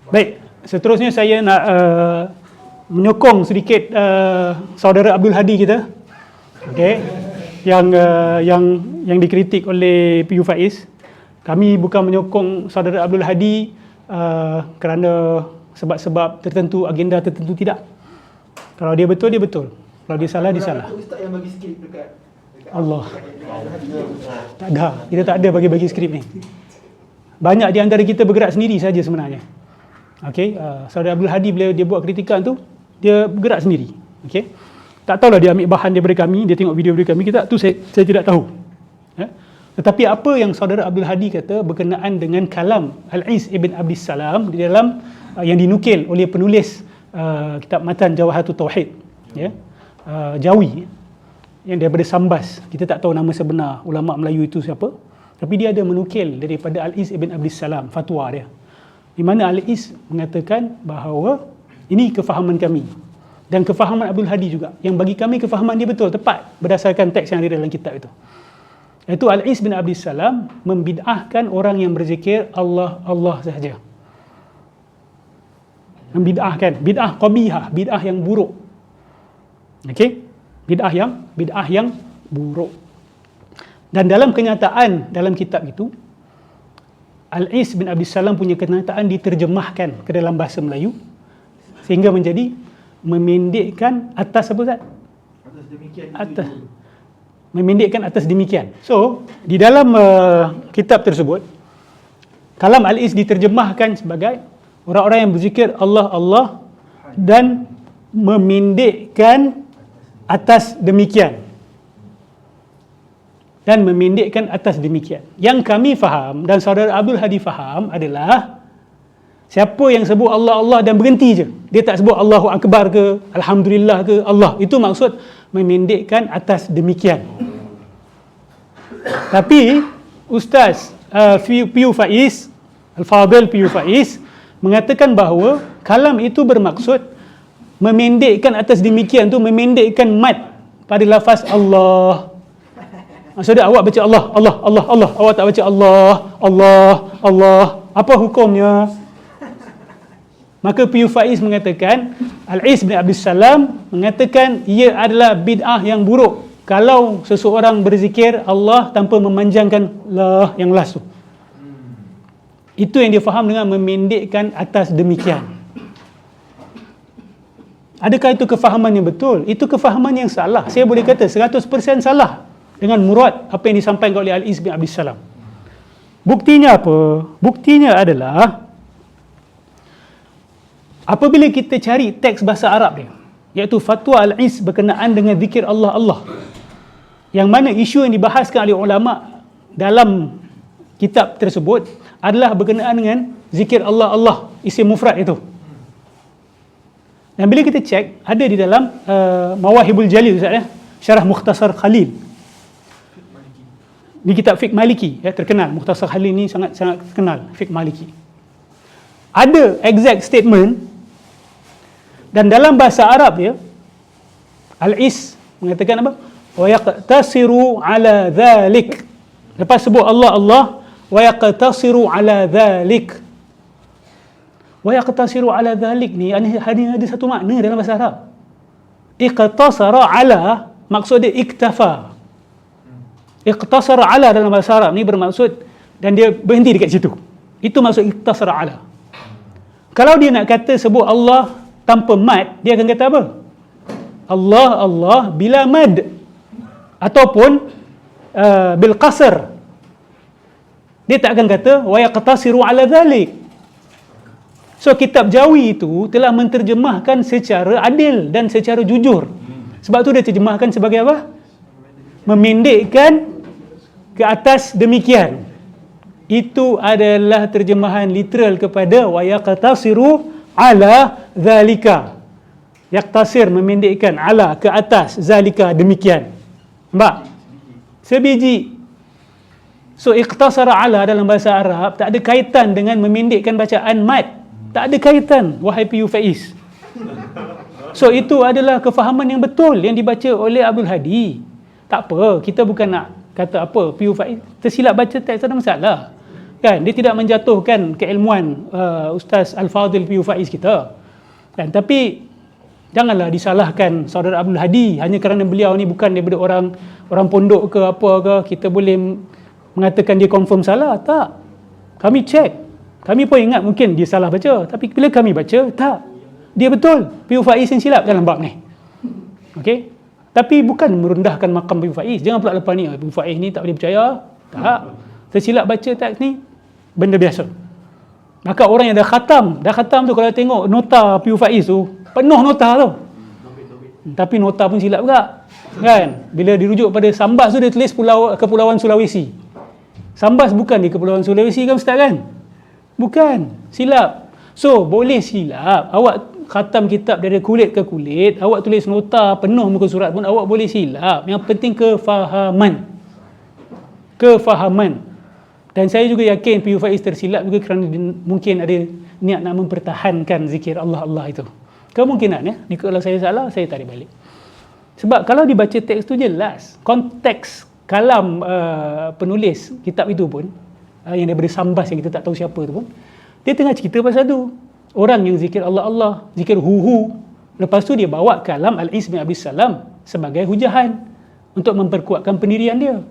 Baik, seterusnya saya nak menyokong sedikit saudara Abdul Hadi kita, okey, yang dikritik oleh PU Faiz. Kami bukan menyokong saudara Abdul Hadi kerana sebab-sebab tertentu, agenda tertentu, tidak. Kalau dia betul, dia betul. Kalau dia salah, dia salah. Ustaz yang bagi skrip dekat Allah. Tak ada. Kita tak ada bagi-bagi skrip ni. Banyak di antara kita bergerak sendiri saja sebenarnya. Okey, saudara Abdul Hadi bila dia buat kritikan tu, dia bergerak sendiri. Okey. Tak tahulah dia ambil bahan daripada kami, dia tengok video daripada kami, kita tu saya tidak tahu. Ya? Tetapi apa yang saudara Abdul Hadi kata berkenaan dengan kalam Al-Iz ibn Abdis Salam di dalam yang dinukil oleh penulis kitab Matan Jawaharatul Tauhid, ya. Jawi, yang daripada Sambas. Kita tak tahu nama sebenar ulama Melayu itu siapa, tapi dia ada menukil daripada Al-Iz ibn Abdis Salam fatwa dia, di mana Al-Iz mengatakan bahawa ini kefahaman kami dan kefahaman Abdul Hadi juga, yang bagi kami kefahaman dia betul, tepat berdasarkan teks yang ada dalam kitab itu. Iaitu Al-Iz bin Abdis Salam membid'ahkan orang yang berzikir Allah Allah sahaja. Membid'ahkan, bid'ah qabihah, bid'ah yang buruk. Okey? Bid'ah yang buruk. Dan dalam kenyataan dalam kitab itu, Al-Iz bin Abdis Salam punya kenyataan diterjemahkan ke dalam bahasa Melayu sehingga menjadi memendekkan atas apa Ustaz? atas demikian Atas. Memendekkan atas demikian. So, di dalam kitab tersebut, kalam Al-Iz diterjemahkan sebagai orang-orang yang berzikir Allah Allah dan memendekkan atas demikian. Dan memendekkan atas demikian. Yang kami faham dan saudara Abdul Hadi faham adalah siapa yang sebut Allah Allah dan berhenti je, dia tak sebut Allahu Akbar ke, Alhamdulillah ke, Allah, itu maksud memendekkan atas demikian. Tapi Ustaz PU Faiz, Al-Fadil PU Faiz mengatakan bahawa kalam itu bermaksud memendekkan atas demikian tu, memendekkan mat pada lafaz Allah. Maksudnya awak baca Allah, Allah, Allah, Allah, awak tak baca Allah, Allah, Allah. Apa hukumnya? Maka PU Faiz mengatakan, Al-Iz bin Abdis Salam mengatakan ia adalah bid'ah yang buruk kalau seseorang berzikir Allah tanpa memanjangkan lah yang last tu. Itu yang dia faham dengan memendekkan atas demikian. Adakah itu kefahaman yang betul? Itu kefahaman yang salah. Saya boleh kata 100% salah dengan murad apa yang disampaikan oleh Al-Iz bin Abdis Salam. Buktinya apa? Buktinya adalah apabila kita cari teks bahasa Arab dia, iaitu fatwa Al-Iz berkenaan dengan zikir Allah Allah, yang mana isu yang dibahaskan oleh ulama dalam kitab tersebut adalah berkenaan dengan zikir Allah Allah, isim mufrad itu. Dan bila kita cek, ada di dalam Mawahibul Jalil, Ustaz, ya, Syarah Mukhtasar Khalil, di kitab Fiqh Maliki, ya, terkenal. Mukhtasar Khalil ni sangat terkenal, Fiqh Maliki. Ada exact statement, dan dalam bahasa Arab dia, Al-Iz mengatakan apa? Wa yaqtasiru ala dhalik. Lepas sebut Allah Allah, wa yaqtasiru ala dhalik. Wa yaqtasiru ala dhalik ni hanya ada satu makna dalam bahasa Arab. Iqtasara ala maksud dia iktafa. Iqtasara ala dalam bahasa Arab ni bermaksud dan dia berhenti dekat situ. Itu maksud iqtasara ala. Kalau dia nak kata sebut Allah tanpa mad, dia akan kata apa? Allah Allah bila mad, ataupun bil qasr. Dia tak akan kata wa yaqtasiru ala dhalik. So kitab Jawi itu telah menterjemahkan secara adil dan secara jujur. Sebab tu dia terjemahkan sebagai apa? Memendekkan ke atas demikian. Itu adalah terjemahan literal kepada wa yaqtasiru ala zalika. Yaqtasir memendekkan, ala ke atas, zalika demikian. Nampak? Sebiji. So iqtasara ala dalam bahasa Arab tak ada kaitan dengan memendekkan bacaan mat. Tak ada kaitan, wahai PU Faiz. So itu adalah kefahaman yang betul yang dibaca oleh Abdul Hadi. Tak apa, kita bukan nak kata apa PU Faiz tersilap baca teks, tak ada masalah. Kan, dia tidak menjatuhkan keilmuan Ustaz Al-Fadhil P.U. Faiz kita. Kan, tapi janganlah disalahkan saudara Abdul Hadi hanya kerana beliau ni bukan daripada orang pondok ke apa ke, kita boleh mengatakan dia confirm salah. Tak. Kami check. Kami pun ingat mungkin dia salah baca, tapi bila kami baca, tak. Dia betul. P.U. Faiz yang silap dalam bab ni. Okey? Tapi bukan merendahkan makam P.U. Faiz. Jangan pula lepas ni P.U. Faiz ni tak boleh percaya. Tak. Tersilap baca teks ni benda biasa. Maka orang yang dah khatam tu kalau tengok nota P.U. Faiz tu, penuh nota tu. Tapi nota pun silap juga. Kan? Bila dirujuk pada Sambas tu dia tulis Kepulauan Sulawesi. Sambas bukan di Kepulauan Sulawesi kan Ustaz kan? Bukan. Silap. So, boleh silap. Awak khatam kitab dari kulit ke kulit, awak tulis nota penuh muka surat pun awak boleh silap. Yang penting kefahaman. Dan saya juga yakin P.U. Faiz tersilap juga kerana mungkin ada niat nak mempertahankan zikir Allah itu. Kemungkinan ya. Ni kalau saya salah, saya tarik balik. Sebab kalau dibaca teks tu jelas, konteks kalam penulis kitab itu pun, yang daripada Sambas yang kita tak tahu siapa tu pun, dia tengah cerita pasal tu. Orang yang zikir Allah, zikir hu. Lepas tu dia bawa kalam Al-Is bin Abdus Salam sebagai hujahan untuk memperkuatkan pendirian dia.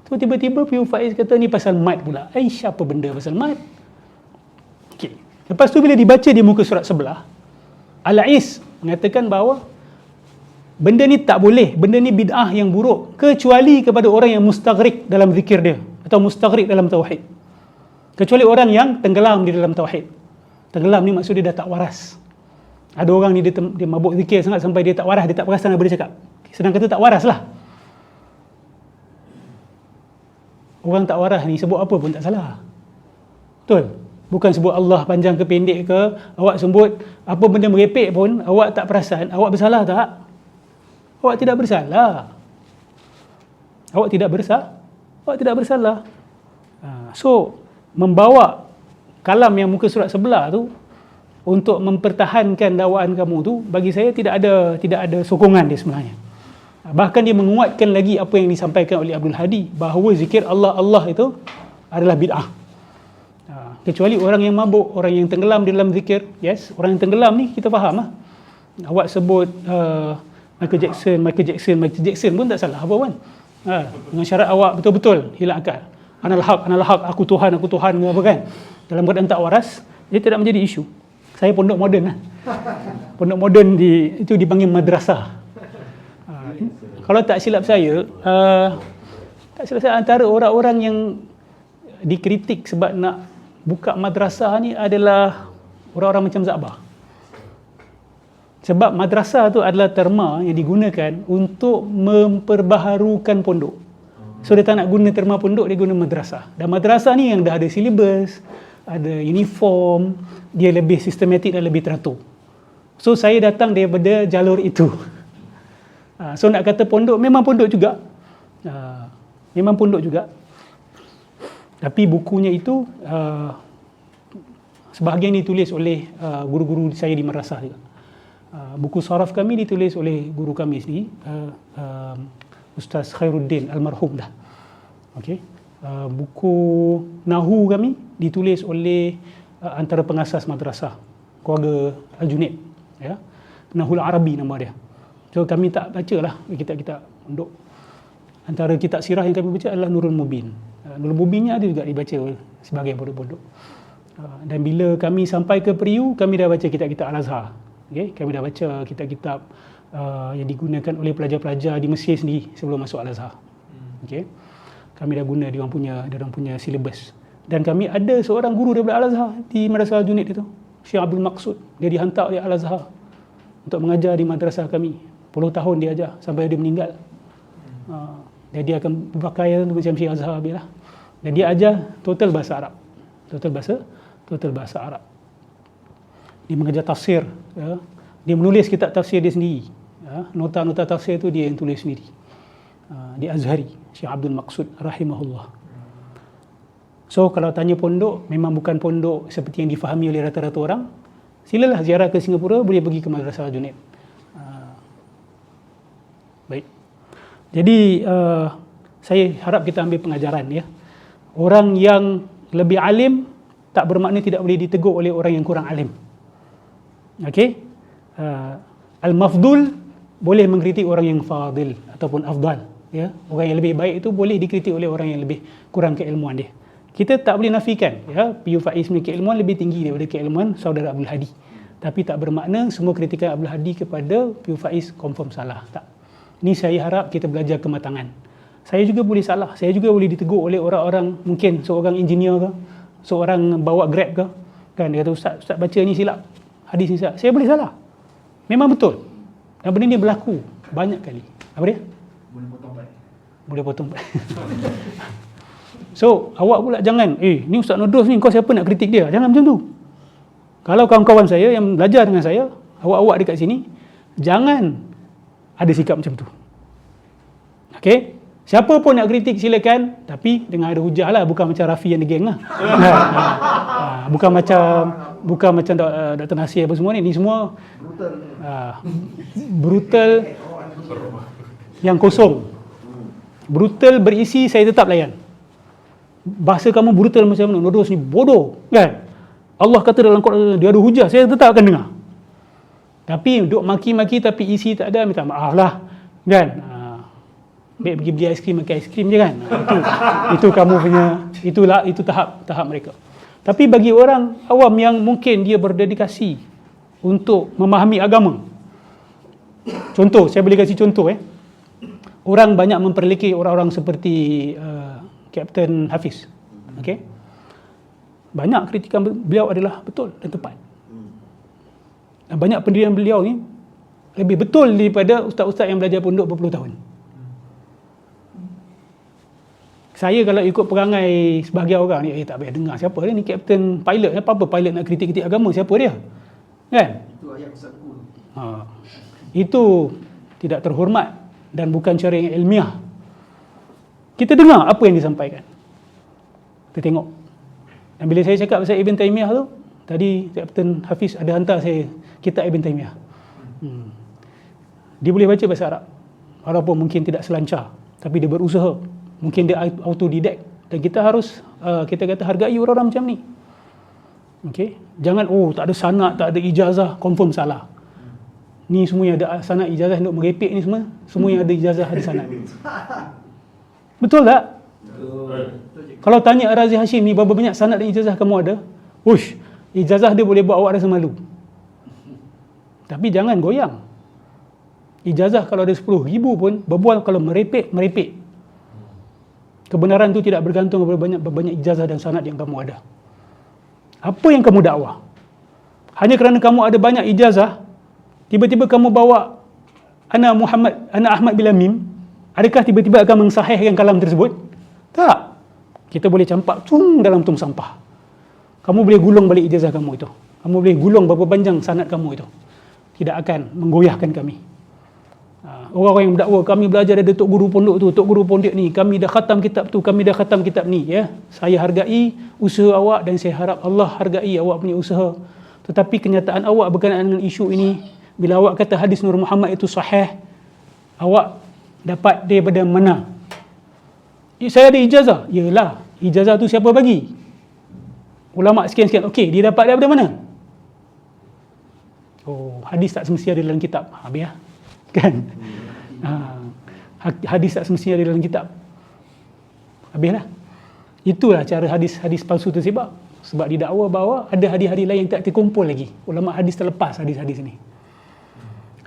Tu tiba-tiba P.U. Faiz kata ni pasal mat pula. Apa benda pasal mat? Okey. Lepas tu bila dibaca di muka surat sebelah, Al-Is mengatakan bahawa benda ni tak boleh, benda ni bid'ah yang buruk kecuali kepada orang yang mustaghrik dalam zikir dia atau mustaghrik dalam tauhid. Kecuali orang yang tenggelam di dalam tauhid. Tenggelam ni maksud dia dah tak waras. Ada orang ni dia mabuk zikir sangat sampai dia tak waras, dia tak perasan apa dia cakap. Sedang kata tak waras lah. Orang tak waras ni sebut apa pun tak salah. Betul? Bukan sebut Allah panjang ke pendek ke, awak sebut apa benda merepek pun, awak tak perasan, awak bersalah tak? Awak tidak bersalah. Awak tidak bersalah. So, membawa kalam yang muka surat sebelah tu untuk mempertahankan dakwaan kamu tu, bagi saya tidak ada sokongan dia sebenarnya. Bahkan dia menguatkan lagi apa yang disampaikan oleh Abdul Hadi, bahawa zikir Allah itu adalah bid'ah. Kecuali orang yang mabuk, orang yang tenggelam di dalam zikir. Yes, orang yang tenggelam ni kita faham lah. Awak sebut Michael Jackson pun tak salah apa kan. Dengan syarat awak betul-betul hilang akal. Anal haq, aku Tuhan ke apa kan. Dalam keadaan tak waras, dia tidak menjadi isu. Saya pondok moden lah. Pondok moden itu dipanggil madrasah. Kalau tak silap saya, antara orang-orang yang dikritik sebab nak buka madrasah ni adalah orang-orang macam Za'bah. Sebab madrasah tu adalah terma yang digunakan untuk memperbaharukan pondok. So dia tak nak guna terma pondok, dia guna madrasah. Dan madrasah ni yang dah ada silibus, ada uniform, dia lebih sistematik dan lebih teratur. So saya datang daripada jalur itu. So nak kata pondok, memang pondok juga. Memang pondok juga. Tapi bukunya itu sebahagian ditulis oleh guru-guru saya di madrasah juga. Buku saraf kami ditulis oleh guru kami sendiri, Ustaz Khairuddin almarhum dah. Okey. Buku Nahu kami ditulis oleh antara pengasas madrasah, keluarga Al-Junaid, ya. Nahul Arabi nama dia. So kami tak bacalah kitab-kitab pondok. Antara kitab sirah yang kami baca adalah Nurul Mubin. Nurul Mubinnya ada juga dibaca sebagai pondok-pondok. Dan bila kami sampai ke Periu, kami dah baca kitab-kitab Al-Azhar. Okay? Kami dah baca kitab-kitab yang digunakan oleh pelajar-pelajar di Mesir sendiri sebelum masuk Al-Azhar. Okay? Kami dah guna dia orang punya silibus. Dan kami ada seorang guru daripada Al-Azhar di Madrasah Al-Junaid itu, Syekh Abdul Maqsud. Dia dihantar oleh Al-Azhar untuk mengajar di madrasah kami. 10 tahun dia ajar sampai dia meninggal. Dan dia akan berpakaian macam Syekh Azhar lah. Dan dia ajar total bahasa Arab. Total bahasa Arab. Dia mengajar tafsir, ya. Dia menulis kitab tafsir dia sendiri, ya. Nota-nota tafsir tu dia yang tulis sendiri. Di Azhari, Syekh Abdul Maqsud rahimahullah. So kalau tanya pondok, memang bukan pondok seperti yang difahami oleh rata-rata orang. Silalah ziarah ke Singapura, boleh pergi ke Madrasah Al-Junaid. Baik. Jadi saya harap kita ambil pengajaran, ya. Orang yang Lebih alim tak bermakna tidak boleh ditegur oleh orang yang kurang alim. Okey? Al-mafdul boleh mengkritik orang yang fadil ataupun afdal, ya. Orang yang lebih baik itu boleh dikritik oleh orang yang lebih kurang keilmuan dia. Kita tak boleh nafikan, ya, Piyu Faiz punya keilmuan lebih tinggi daripada keilmuan saudara Abdul Hadi. Tapi tak bermakna semua kritikan Abdul Hadi kepada Piyu Faiz confirm salah. Tak. Ini saya harap kita belajar kematangan. Saya juga boleh salah, saya juga boleh ditegur oleh orang-orang, mungkin seorang engineer ke, seorang bawa Grab ke, kan, dia kata ustaz baca ni silap, hadis ni silap. Saya boleh salah. Memang betul. Dan benda ni berlaku banyak kali. Apa dia? Boleh potong baik. Boleh potong. So, awak pula jangan, ni Ustaz Nordros ni, kau siapa nak kritik dia? Jangan macam tu. Kalau kawan-kawan saya yang belajar dengan saya, awak-awak dekat sini, jangan ada sikap macam tu. Okey? Siapa pun nak kritik silakan, tapi dengan ada hujah lah, bukan macam Rafi yang the gang lah. Bukan macam Dr. Nasir apa semua ni. Ni semua Brutal. brutal yang kosong. Brutal berisi saya tetap layan. Bahasa kamu brutal macam mana? Nordros ni bodoh, kan? Allah kata dalam Quran dia ada hujah, saya tetap akan dengar. Tapi duk maki-maki tapi isi tak ada, minta maaf lah, kan? Baik pergi beli aiskrim, makan aiskrim je, kan? Itu kamu punya, itu tahap mereka. Tapi bagi orang awam yang mungkin dia berdedikasi untuk memahami agama, contoh, saya boleh kasih contoh, orang banyak memperlekeh orang-orang seperti Kapten Hafiz, okey? Banyak kritikan beliau adalah betul dan tepat. Dan banyak pendirian beliau ni lebih betul daripada ustaz-ustaz yang belajar pondok berpuluh tahun. Saya kalau ikut perangai sebahagian orang ni, tak payah dengar siapa dia ni, kapten pilot, apa-apa pilot nak kritik-kritik agama, siapa dia? Kan? Itu ayat Ustazku. Itu tidak terhormat dan bukan cara yang ilmiah. Kita dengar apa yang disampaikan. Kita tengok. Dan bila saya cakap pasal Ibn Taymiyah tu, tadi Kapten Hafiz ada hantar saya kitab Ibn Taymiyah. Dia boleh baca bahasa Arab. Walaupun mungkin tidak selancar, tapi dia berusaha. Mungkin dia autodidak, dan kita harus kita kata hargai orang-orang macam ni. Okey, jangan tak ada sanad, tak ada ijazah, confirm salah. Ni semua yang ada sanad ijazah untuk merepek ni semua yang ada ijazah ada sanad. Betul tak? Betul. Kalau tanya Razi Hashim ni berapa banyak sanad dan ijazah kamu ada? Ijazah dia boleh buat awak rasa malu. Tapi jangan goyang. Ijazah kalau ada 10,000 pun, berbual kalau merepek. Kebenaran tu tidak bergantung kepada banyak ijazah dan sanad yang kamu ada. Apa yang kamu dakwah? Hanya kerana kamu ada banyak ijazah, tiba-tiba kamu bawa ana Ahmad bin Lamim, adakah tiba-tiba akan mensahihkan kalam tersebut? Tak. Kita boleh campak dalam tong sampah. Kamu boleh gulung balik ijazah kamu itu. Kamu boleh gulung berapa panjang sanad kamu itu. Tidak akan menggoyahkan kami. Orang-orang yang berdakwa, kami belajar dari tok guru pondok tu, tok guru pondok ni, kami dah khatam kitab tu, kami dah khatam kitab ni, ya. Saya hargai usaha awak dan saya harap Allah hargai awak punya usaha. Tetapi kenyataan awak berkenaan dengan isu ini, bila awak kata hadis Nur Muhammad itu sahih, awak dapat daripada mana? Saya ada ijazah. Yalah, ijazah tu siapa bagi? Ulama sekian-sekian. Okey, dia dapat daripada mana? Hadis tak semestinya ada dalam kitab. Habis lah. Kan? Hadis tak semestinya ada dalam kitab. Habislah. Itulah cara hadis palsu tersebar. Sebab didakwa bahawa ada hadis-hadis lain yang tak terkumpul lagi. Ulama hadis terlepas hadis-hadis ni.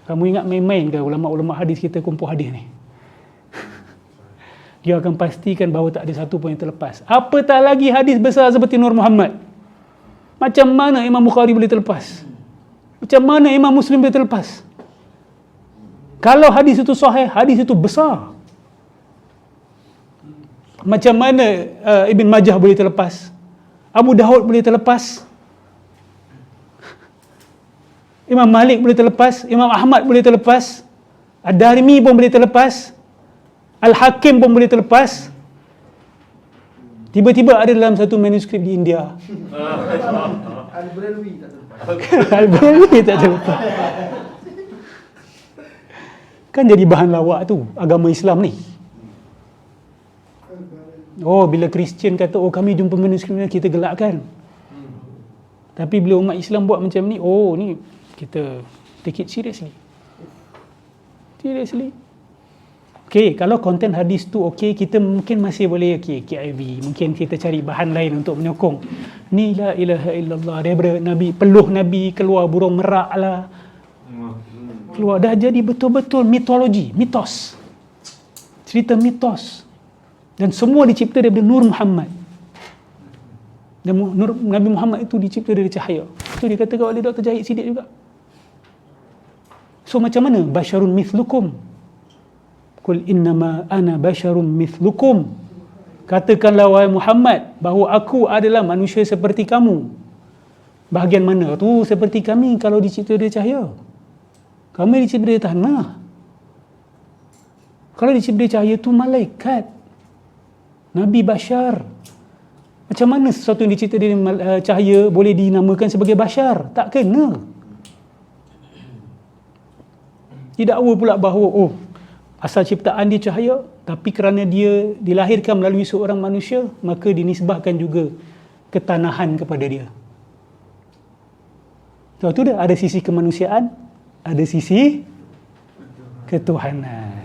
Kamu ingat main-main ke ulama-ulama hadis kita kumpul hadis ni? Dia akan pastikan bahawa tak ada satu pun yang terlepas. Apatah lagi hadis besar seperti Nur Muhammad. Macam mana Imam Bukhari boleh terlepas? Macam mana Imam Muslim boleh terlepas? Kalau hadis itu sahih, hadis itu besar. Macam mana Ibn Majah boleh terlepas? Abu Daud boleh terlepas? Imam Malik boleh terlepas? Imam Ahmad boleh terlepas? Ad-Darimi pun boleh terlepas? Al-Hakim pun boleh terlepas? Tiba-tiba ada dalam satu manuskrip di India. Al-Bralwi tak terlepas. Al-Bralwi tak terlepas. Kan jadi bahan lawak tu agama Islam ni. Oh, bila Kristian kata, oh kami jumpa manusia, kita gelakkan. Tapi bila umat Islam buat macam ni, oh ni kita take it seriously. Seriously. Okay, kalau konten hadis tu okay, kita mungkin masih boleh KIV, mungkin kita cari bahan lain untuk menyokong. Ni la ilaha illallah, daripada Nabi, peluh Nabi keluar burung merak lah, keluar, dah jadi betul-betul mitologi, mitos, cerita mitos, dan semua dicipta daripada Nur Muhammad. Dan Nur, Nabi Muhammad itu dicipta dari cahaya. Itu dikatakan oleh Dr. Jahid Siddiq juga. So macam mana basyarun mithlukum, qul innama ana basyarun mithlukum, katakanlah wahai Muhammad bahawa aku adalah manusia seperti kamu. Bahagian mana tu seperti kami? Kalau dicipta dari cahaya, kami dicipta dari tanah. Kalau dicipta dari cahaya tu malaikat, Nabi Bashar. Macam mana sesuatu yang dicipta dari cahaya boleh dinamakan sebagai Bashar? Tak kena. Didakwa pula bahawa asal ciptaan dia cahaya, tapi kerana dia dilahirkan melalui seorang manusia, maka dinisbahkan juga ketanahan kepada dia. So, tu dah ada sisi kemanusiaan, ada sisi ketuhanan.